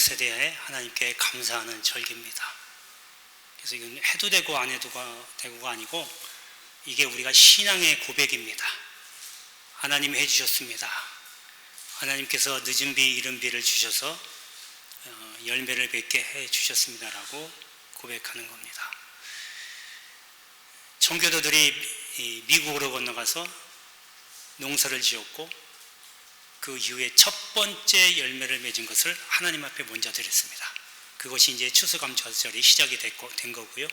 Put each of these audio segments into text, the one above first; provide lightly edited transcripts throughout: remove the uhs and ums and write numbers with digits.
것에 대해 하나님께 감사하는 절기입니다. 그래서 이건 해도 되고 안 해도 되고가 아니고 이게 우리가 신앙의 고백입니다. 하나님이 해주셨습니다. 하나님께서 늦은 비 이른 비를 주셔서 열매를 맺게 해주셨습니다라고 고백하는 겁니다. 청교도들이 미국으로 건너가서 농사를 지었고 그 이후에 첫 번째 열매를 맺은 것을 하나님 앞에 먼저 드렸습니다. 그것이 이제 추수감사절이 시작이 된 거고요.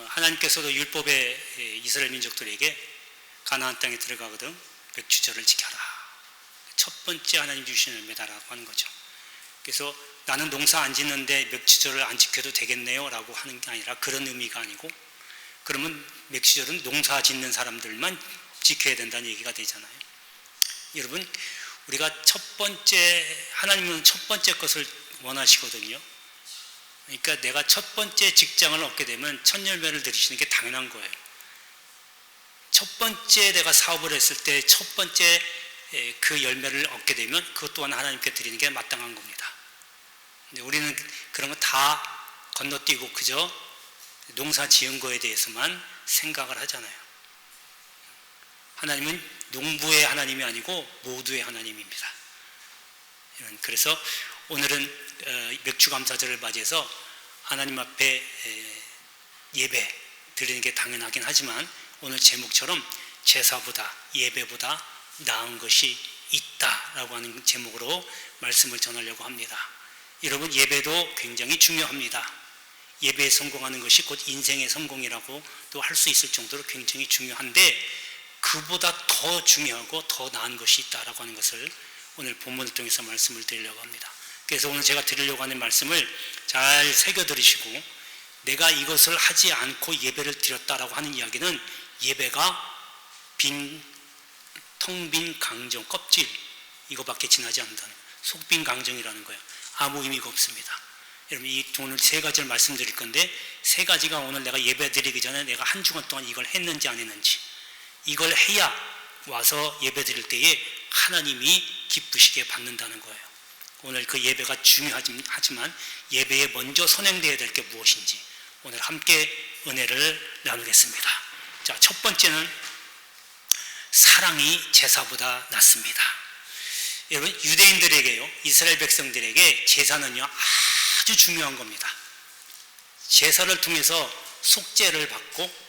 하나님께서도 율법의 이스라엘 민족들에게 가나안 땅에 들어가거든 맥주절을 지켜라. 첫 번째 하나님 주시는 열매다라고 하는 거죠. 그래서 나는 농사 안 짓는데 맥주절을 안 지켜도 되겠네요 라고 하는 게 아니라 그런 의미가 아니고, 그러면 맥주절은 농사 짓는 사람들만 지켜야 된다는 얘기가 되잖아요. 여러분, 우리가 첫 번째, 하나님은 첫 번째 것을 원하시거든요. 그러니까 내가 첫 번째 직장을 얻게 되면 첫 열매를 드리시는 게 당연한 거예요. 첫 번째 내가 사업을 했을 때 첫 번째 그 열매를 얻게 되면 그것 또한 하나님께 드리는 게 마땅한 겁니다. 근데 우리는 그런 거 다 건너뛰고 그저 농사 지은 거에 대해서만 생각을 하잖아요. 하나님은 농부의 하나님이 아니고 모두의 하나님입니다. 그래서 오늘은 맥주감사절을 맞이해서 하나님 앞에 예배 드리는 게 당연하긴 하지만 오늘 제목처럼 제사보다 예배보다 나은 것이 있다라고 하는 제목으로 말씀을 전하려고 합니다. 여러분, 예배도 굉장히 중요합니다. 예배에 성공하는 것이 곧 인생의 성공이라고 또 할 수 있을 정도로 굉장히 중요한데, 그보다 더 중요하고 더 나은 것이 있다라고 하는 것을 오늘 본문을 통해서 말씀을 드리려고 합니다. 그래서 오늘 제가 드리려고 하는 말씀을 잘 새겨 들으시고, 내가 이것을 하지 않고 예배를 드렸다라고 하는 이야기는 예배가 텅 빈 강정, 껍질 이거밖에 지나지 않는다는 거예요. 속빈 강정이라는 거예요. 아무 의미가 없습니다. 여러분, 오늘 세 가지를 말씀드릴 건데, 세 가지가 오늘 내가 예배 드리기 전에 내가 한 주간 동안 이걸 했는지 안 했는지, 이걸 해야 와서 예배 드릴 때에 하나님이 기쁘시게 받는다는 거예요. 오늘 그 예배가 중요하지만 예배에 먼저 선행되어야 될 게 무엇인지 오늘 함께 은혜를 나누겠습니다. 자, 첫 번째는 사랑이 제사보다 낫습니다. 여러분, 유대인들에게요, 이스라엘 백성들에게 제사는요 아주 중요한 겁니다. 제사를 통해서 속죄를 받고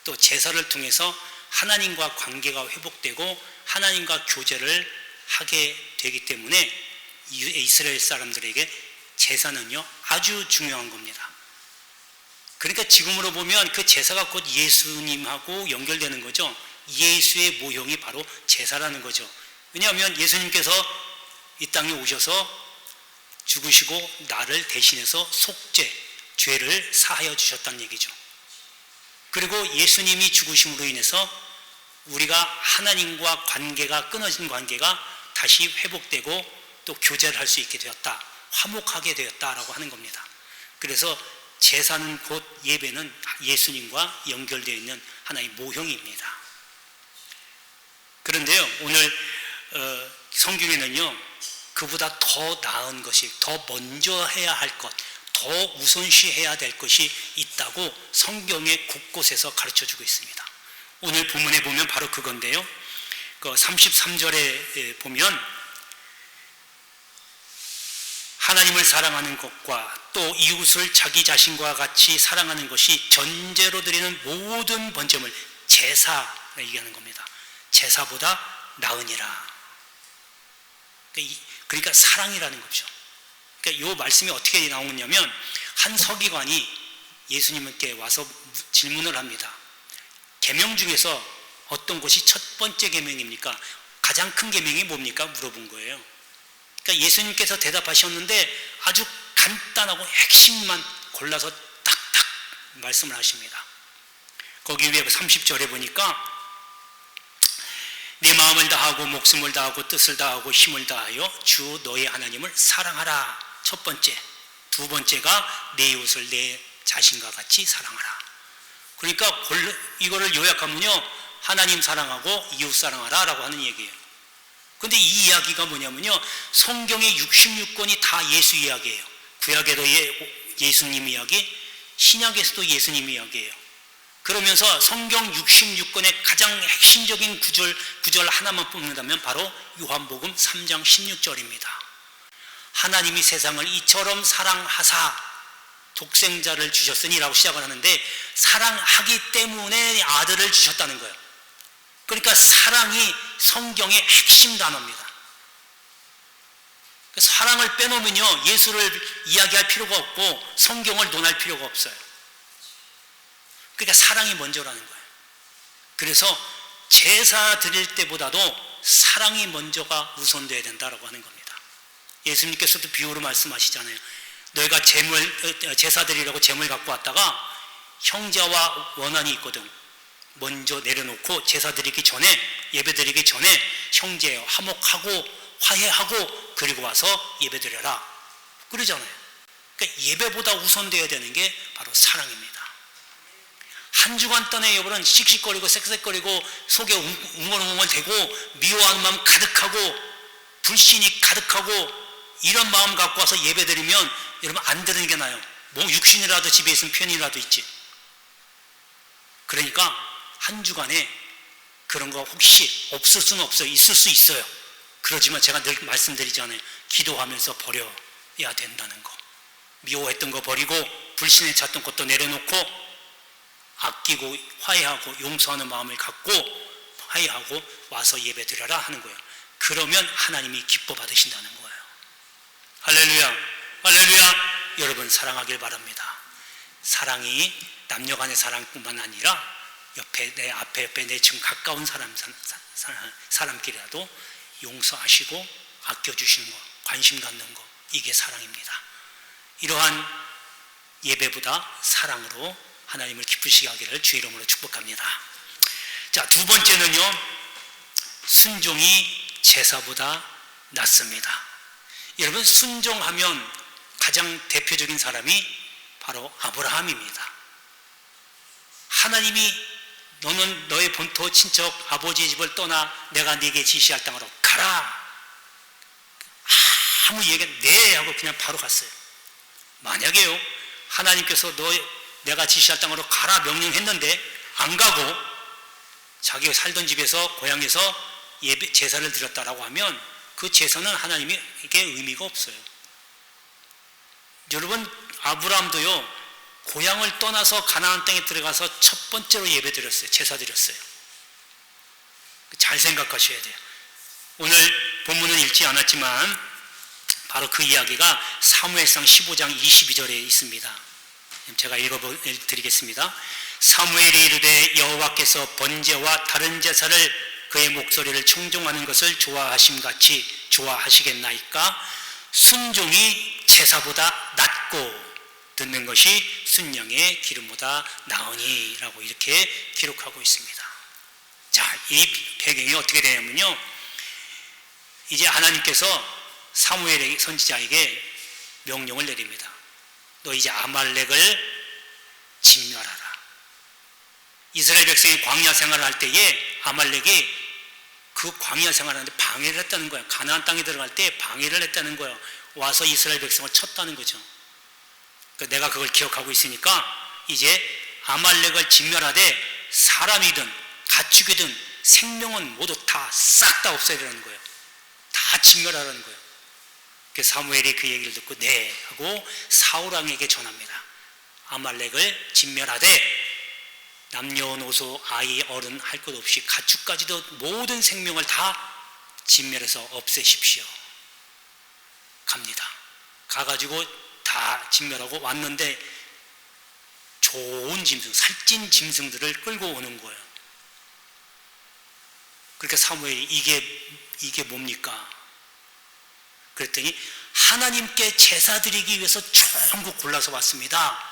또 제사를 통해서 하나님과 관계가 회복되고 하나님과 교제를 하게 되기 때문에 이스라엘 사람들에게 제사는요 아주 중요한 겁니다. 그러니까 지금으로 보면 그 제사가 곧 예수님하고 연결되는 거죠. 예수의 모형이 바로 제사라는 거죠. 왜냐하면 예수님께서 이 땅에 오셔서 죽으시고 나를 대신해서 속죄, 죄를 사하여 주셨다는 얘기죠. 그리고 예수님이 죽으심으로 인해서 우리가 하나님과 관계가 끊어진 관계가 다시 회복되고 또 교제를 할 수 있게 되었다, 화목하게 되었다라고 하는 겁니다. 그래서 제사는 곧 예배는 예수님과 연결되어 있는 하나의 모형입니다. 그런데요, 오늘 성경에는요 그보다 더 나은 것이, 더 먼저 해야 할 것, 더 우선시해야 될 것이 있다고 성경의 곳곳에서 가르쳐주고 있습니다. 오늘 본문에 보면 바로 그건데요, 33절에 보면 하나님을 사랑하는 것과 또 이웃을 자기 자신과 같이 사랑하는 것이 전제로 드리는 모든 번제물, 제사라 얘기하는 겁니다. 제사보다 나으니라. 그러니까 사랑이라는 거죠. 그러니까 이 말씀이 어떻게 나오냐면, 한 서기관이 예수님께 와서 질문을 합니다. 계명 중에서 어떤 것이 첫 번째 계명입니까? 가장 큰 계명이 뭡니까? 물어본 거예요. 그러니까 예수님께서 대답하셨는데 아주 간단하고 핵심만 골라서 딱딱 말씀을 하십니다. 거기 위에 30절에 보니까 내 마음을 다하고 목숨을 다하고 뜻을 다하고 힘을 다하여 주 너의 하나님을 사랑하라. 첫 번째. 두 번째가 내 이웃을 내 자신과 같이 사랑하라. 그러니까 이거를 요약하면요, 하나님 사랑하고 이웃 사랑하라 라고 하는 얘기예요. 근데 이 이야기가 뭐냐면요, 성경의 66권이 다 예수 이야기예요. 구약에도 예수님 이야기, 신약에서도 예수님 이야기예요. 그러면서 성경 66권의 가장 핵심적인 구절 하나만 뽑는다면 바로 요한복음 3장 16절입니다. 하나님이 세상을 이처럼 사랑하사 독생자를 주셨으니라고 시작을 하는데, 사랑하기 때문에 아들을 주셨다는 거예요. 그러니까 사랑이 성경의 핵심 단어입니다. 사랑을 빼놓으면요, 예수를 이야기할 필요가 없고 성경을 논할 필요가 없어요. 그러니까 사랑이 먼저라는 거예요. 그래서 제사 드릴 때보다도 사랑이 먼저가 우선돼야 된다라고 하는 겁니다. 예수님께서도 비유로 말씀하시잖아요. 너희가 제사 드리려고 제물 갖고 왔다가 형제와 원한이 있거든. 먼저 내려놓고 제사 드리기 전에, 예배 드리기 전에 형제 화목하고 화해하고 그리고 와서 예배 드려라 그러잖아요. 그러니까 예배보다 우선돼야 되는 게 바로 사랑입니다. 한 주간 동안에 여러분 씩씩거리고 쌕쌕거리고 속에 웅얼웅얼대고 미워하는 마음 가득하고 불신이 가득하고 이런 마음 갖고 와서 예배 드리면 여러분 안 드리는 게 나아요. 뭐 육신이라도 집에 있으면 편이라도 있지. 그러니까 한 주간에 그런 거 혹시 없을 수는 없어요. 있을 수 있어요. 그러지만 제가 늘 말씀드리잖아요. 기도하면서 버려야 된다는 거. 미워했던 거 버리고 불신에 찼던 것도 내려놓고 아끼고 화해하고 용서하는 마음을 갖고 화해하고 와서 예배 드려라 하는 거예요. 그러면 하나님이 기뻐 받으신다는 거예요. 할렐루야, 할렐루야. 여러분 사랑하길 바랍니다. 사랑이 남녀 간의 사랑뿐만 아니라 내 앞에 내 지금 가까운 사람끼리라도 용서하시고 아껴주시는 거, 관심 갖는 거, 이게 사랑입니다. 이러한 예배보다 사랑으로 하나님을 기쁘시게 하기를 주의 이름으로 축복합니다. 자, 두 번째는요, 순종이 제사보다 낫습니다. 여러분, 순종하면 가장 대표적인 사람이 바로 아브라함입니다. 하나님이 너는 너의 본토 친척 아버지의 집을 떠나 내가 네게 지시할 땅으로 가라. 아무 얘기 네 하고 그냥 바로 갔어요. 만약에요, 하나님께서 내가 지시할 땅으로 가라 명령했는데 안 가고 자기가 살던 집에서 고향에서 제사를 드렸다라고 하면 그 제사는 하나님에게 의미가 없어요. 여러분, 아브라함도요, 고향을 떠나서 가나안 땅에 들어가서 첫 번째로 예배 드렸어요. 제사 드렸어요. 잘 생각하셔야 돼요. 오늘 본문은 읽지 않았지만 바로 그 이야기가 사무엘상 15장 22절에 있습니다. 제가 읽어드리겠습니다. 사무엘이 이르되 여호와께서 번제와 다른 제사를 그의 목소리를 청종하는 것을 좋아하심같이 좋아하시겠나이까? 순종이 제사보다 낫고 듣는 것이 순양의 기름보다 나으니 라고 이렇게 기록하고 있습니다. 자, 이 배경이 어떻게 되냐면요, 이제 하나님께서 사무엘 선지자에게 명령을 내립니다. 너 이제 아말렉을 진멸하라. 이스라엘 백성이 광야 생활을 할 때에 아말렉이 그 광야 생활하는데 방해를 했다는 거예요. 가나안 땅에 들어갈 때 방해를 했다는 거예요. 와서 이스라엘 백성을 쳤다는 거죠. 내가 그걸 기억하고 있으니까 이제 아말렉을 진멸하되 사람이든 가축이든 생명은 모두 다 싹 다 없애야 되는 거예요. 다 진멸하라는 거예요. 그래서 사무엘이 그 얘기를 듣고 네 하고 사울왕에게 전합니다. 아말렉을 진멸하되 남녀노소 아이 어른 할 것 없이 가축까지도 모든 생명을 다 진멸해서 없애십시오. 갑니다. 가가지고 다 진멸하고 왔는데 좋은 짐승, 살찐 짐승들을 끌고 오는 거예요. 그러니까 사무엘이 이게 뭡니까? 그랬더니 하나님께 제사 드리기 위해서 좋은 거 골라서 왔습니다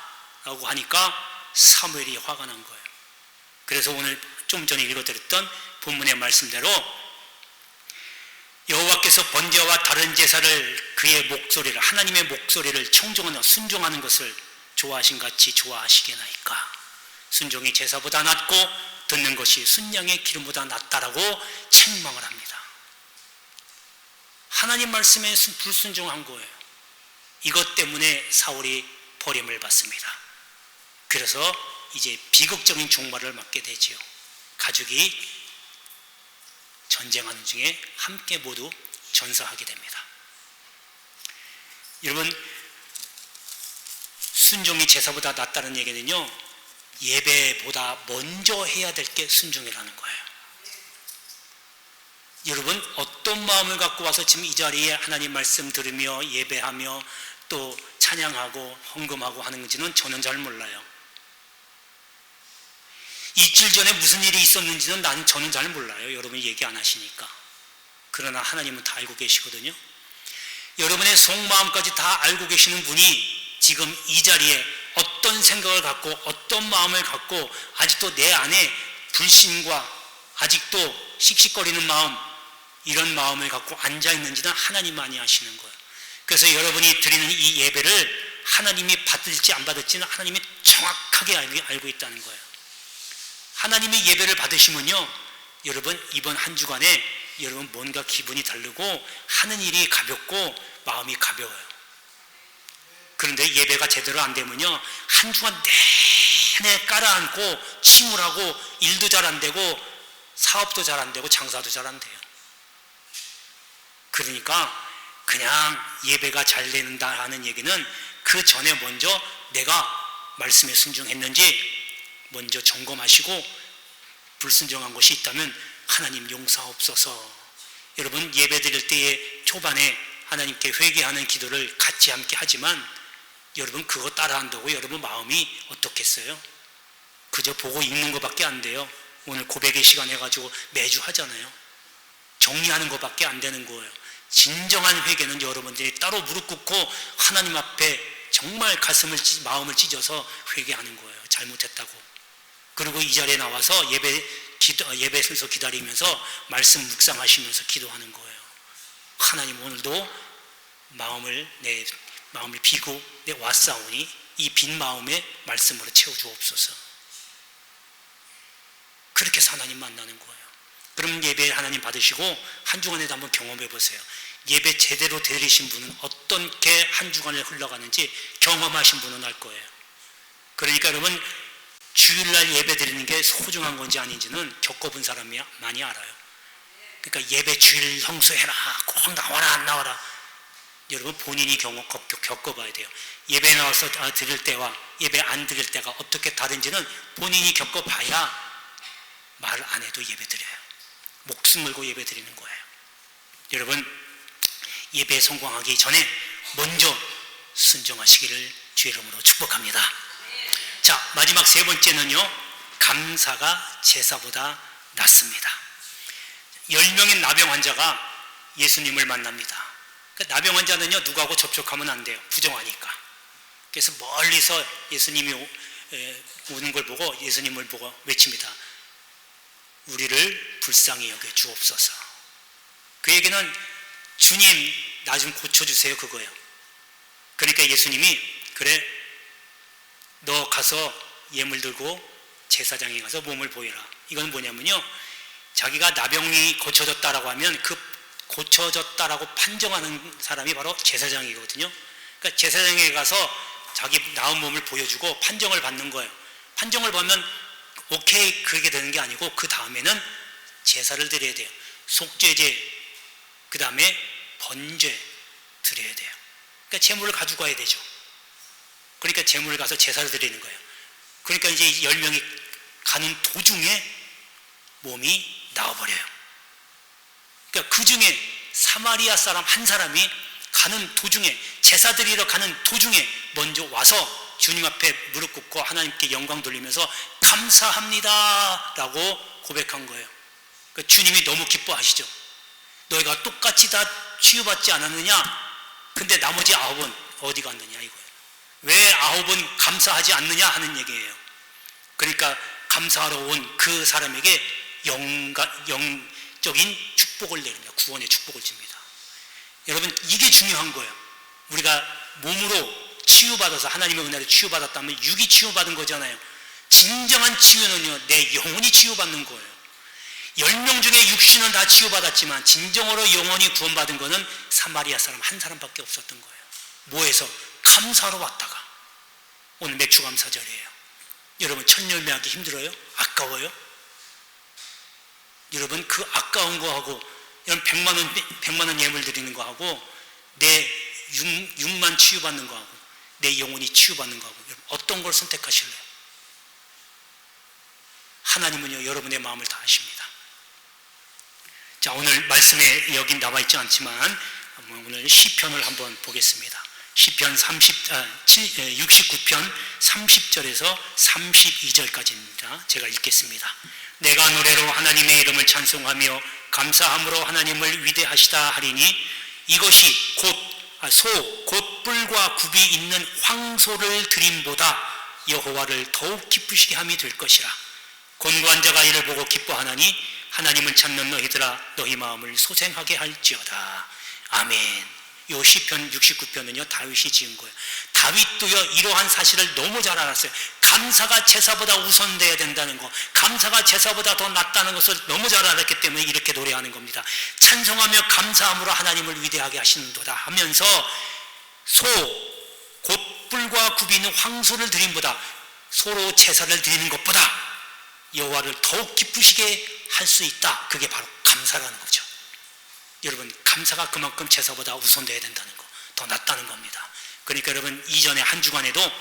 라고 하니까 사무엘이 화가 난 거예요. 그래서 오늘 좀 전에 읽어드렸던 본문의 말씀대로 여호와께서 번제와 다른 제사를 그의 목소리를, 하나님의 목소리를 청종하는, 순종하는 것을 좋아하신 같이 좋아하시게나이까? 순종이 제사보다 낫고 듣는 것이 순양의 기름보다 낫다라고 책망을 합니다. 하나님 말씀에 불순종한 거예요. 이것 때문에 사울이 버림을 받습니다. 그래서 이제 비극적인 종말을 맞게 되지요. 가족이 전쟁하는 중에 함께 모두 전사하게 됩니다. 여러분, 순종이 제사보다 낫다는 얘기는요, 예배보다 먼저 해야 될 게 순종이라는 거예요. 여러분, 어떤 마음을 갖고 와서 지금 이 자리에 하나님 말씀 들으며 예배하며 또 찬양하고 헌금하고 하는 건지는 저는 잘 몰라요. 이틀 전에 무슨 일이 있었는지는 저는 잘 몰라요. 여러분이 얘기 안 하시니까. 그러나 하나님은 다 알고 계시거든요. 여러분의 속마음까지 다 알고 계시는 분이 지금 이 자리에 어떤 생각을 갖고 어떤 마음을 갖고 아직도 내 안에 불신과 아직도 씩씩거리는 마음, 이런 마음을 갖고 앉아있는지는 하나님만이 아시는 거예요. 그래서 여러분이 드리는 이 예배를 하나님이 받을지 안 받을지는 하나님이 정확하게 알고 있다는 거예요. 하나님의 예배를 받으시면요, 여러분 이번 한 주간에 여러분 뭔가 기분이 다르고 하는 일이 가볍고 마음이 가벼워요. 그런데 예배가 제대로 안 되면요, 한 주간 내내 깔아앉고 침울하고 일도 잘 안 되고 사업도 잘 안 되고 장사도 잘 안 돼요. 그러니까 그냥 예배가 잘 된다 하는 얘기는 그 전에 먼저 내가 말씀에 순종했는지 먼저 점검하시고 불순종한 것이 있다면 하나님 용서하옵소서. 여러분, 예배 드릴 때에 초반에 하나님께 회개하는 기도를 같이 함께 하지만 여러분 그거 따라한다고 여러분 마음이 어떻겠어요? 그저 보고 읽는 것밖에 안 돼요. 오늘 고백의 시간 해가지고 매주 하잖아요. 정리하는 것밖에 안 되는 거예요. 진정한 회개는 여러분들이 따로 무릎 꿇고 하나님 앞에 정말 마음을 찢어서 회개하는 거예요. 잘못했다고. 그리고 이 자리에 나와서 예배 순서 기다리면서 말씀 묵상하시면서 기도하는 거예요. 하나님, 오늘도 마음을 비고 내 왔사오니 이 빈 마음에 말씀으로 채워주옵소서. 그렇게 해서 하나님 만나는 거예요. 그럼 예배 하나님 받으시고 한 주간에도 한번 경험해 보세요. 예배 제대로 드리신 분은 어떻게 한 주간을 흘러가는지 경험하신 분은 알 거예요. 그러니까 여러분, 주일날 예배 드리는 게 소중한 건지 아닌지는 겪어본 사람이 많이 알아요. 그러니까 예배 주일 성수해라, 꼭 나와라 안 나와라, 여러분 본인이 겪어봐야 돼요. 예배 나와서 드릴 때와 예배 안 드릴 때가 어떻게 다른지는 본인이 겪어봐야 말 안 해도 예배 드려요. 목숨 걸고 예배 드리는 거예요. 여러분, 예배에 성공하기 전에 먼저 순종하시기를 주의 이름으로 축복합니다. 자, 마지막 세 번째는요, 감사가 제사보다 낫습니다. 10명의 나병 환자가 예수님을 만납니다. 나병 환자는요, 누구하고 접촉하면 안 돼요. 부정하니까. 그래서 멀리서 예수님이 오는 걸 보고 예수님을 보고 외칩니다. 우리를 불쌍히 여겨 주옵소서. 그 얘기는 주님, 나 좀 고쳐주세요, 그거예요. 그러니까 예수님이, 그래, 너 가서 예물 들고 제사장에 가서 몸을 보여라. 이건 뭐냐면요, 자기가 나병이 고쳐졌다라고 하면 그 고쳐졌다라고 판정하는 사람이 바로 제사장이거든요. 그러니까 제사장에 가서 자기 나은 몸을 보여주고 판정을 받는 거예요. 판정을 받으면 오케이, 그렇게 되는 게 아니고 그 다음에는 제사를 드려야 돼요. 속죄제, 그 다음에 번죄 드려야 돼요. 그러니까 제물을 가지고 가야 되죠. 그러니까 제물을 가서 제사를 드리는 거예요. 그러니까 이제 10명이 가는 도중에 몸이 나와버려요. 그러니까 그 중에 사마리아 사람 한 사람이 가는 도중에, 제사 드리러 가는 도중에 먼저 와서 주님 앞에 무릎 꿇고 하나님께 영광 돌리면서 감사합니다 라고 고백한 거예요. 그러니까 주님이 너무 기뻐하시죠. 너희가 똑같이 다 치유받지 않았느냐? 근데 나머지 9은 어디 갔느냐 이거예요. 왜 9은 감사하지 않느냐 하는 얘기예요. 그러니까 감사하러 온 그 사람에게 영적인 축복을 내립니다. 구원의 축복을 줍니다. 여러분, 이게 중요한 거예요. 우리가 몸으로 치유받아서 하나님의 은혜로 치유받았다면 육이 치유받은 거잖아요. 진정한 치유는요, 내 영혼이 치유받는 거예요. 10명 중에 육신은 다 치유받았지만 진정으로 영원히 구원받은 것은 사마리아 사람 한 사람밖에 없었던 거예요. 뭐해서? 감사하러 왔다가. 오늘 맥주감사절이에요. 여러분 천열매하기 힘들어요? 아까워요? 여러분 그 아까운 거하고 여러분 100만 원 예물 드리는 거하고 내 육만 치유받는 거하고 내 영혼이 치유받는 거하고 여러분 어떤 걸 선택하실래요? 하나님은요 여러분의 마음을 다 아십니다. 자, 오늘 말씀에 여기 나와 있지 않지만 오늘 시편을 한번 보겠습니다. 시편 69편 30절에서 32절까지입니다. 제가 읽겠습니다. 내가 노래로 하나님의 이름을 찬송하며 감사함으로 하나님을 위대하시다 하리니 이것이 곧 뿔과 굽이 있는 황소를 드림보다 여호와를 더욱 기쁘시게 함이 될 것이라. 곤고한 자가 이를 보고 기뻐하나니 하나님을 찾는 너희들아 너희 마음을 소생하게 할지어다. 아멘. 요 시편 69편은요 다윗이 지은 거예요. 다윗도요 이러한 사실을 너무 잘 알았어요. 감사가 제사보다 우선돼야 된다는 거, 감사가 제사보다 더 낫다는 것을 너무 잘 알았기 때문에 이렇게 노래하는 겁니다. 찬송하며 감사함으로 하나님을 위대하게 하시는도다 하면서 곧 뿔과 굽이 있는 황소를 드림보다, 소로 제사를 드리는 것보다 여호와를 더욱 기쁘시게 할 수 있다. 그게 바로 감사라는 거죠. 여러분 감사가 그만큼 제사보다 우선돼야 된다는 거, 더 낫다는 겁니다. 그러니까 여러분 이전에 한 주간에도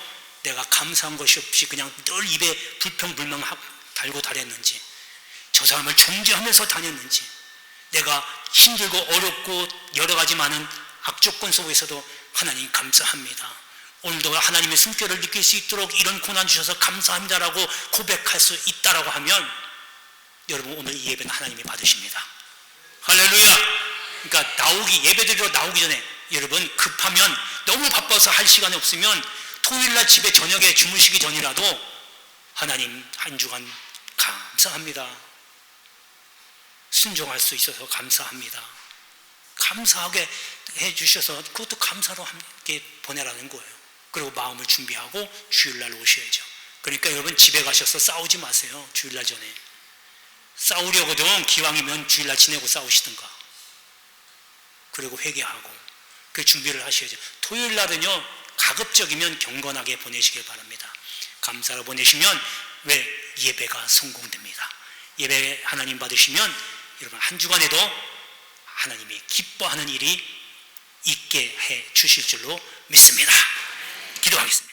내가 감사한 것이 없이 그냥 늘 입에 불평불만 달고 다녔는지, 저 사람을 정죄하면서 다녔는지, 내가 힘들고 어렵고 여러 가지 많은 악조건 속에서도 하나님 감사합니다, 오늘도 하나님의 숨결을 느낄 수 있도록 이런 고난 주셔서 감사합니다라고 고백할 수 있다라고 하면 여러분 오늘 이 예배는 하나님이 받으십니다. 할렐루야. 그러니까 예배드리러 나오기 전에 여러분 급하면 너무 바빠서 할 시간이 없으면 토요일날 집에 저녁에 주무시기 전이라도 하나님 한 주간 감사합니다, 순종할 수 있어서 감사합니다, 감사하게 해주셔서 그것도 감사로 함께 보내라는 거예요. 그리고 마음을 준비하고 주일날 오셔야죠. 그러니까 여러분 집에 가셔서 싸우지 마세요. 주일날 전에 싸우려거든 기왕이면 주일날 지내고 싸우시든가, 그리고 회개하고 그 준비를 하셔야죠. 토요일날은요 가급적이면 경건하게 보내시길 바랍니다. 감사로 보내시면 예배가 성공됩니다. 예배 하나님 받으시면 여러분 한 주간에도 하나님이 기뻐하는 일이 있게 해 주실 줄로 믿습니다. 기도하겠습니다.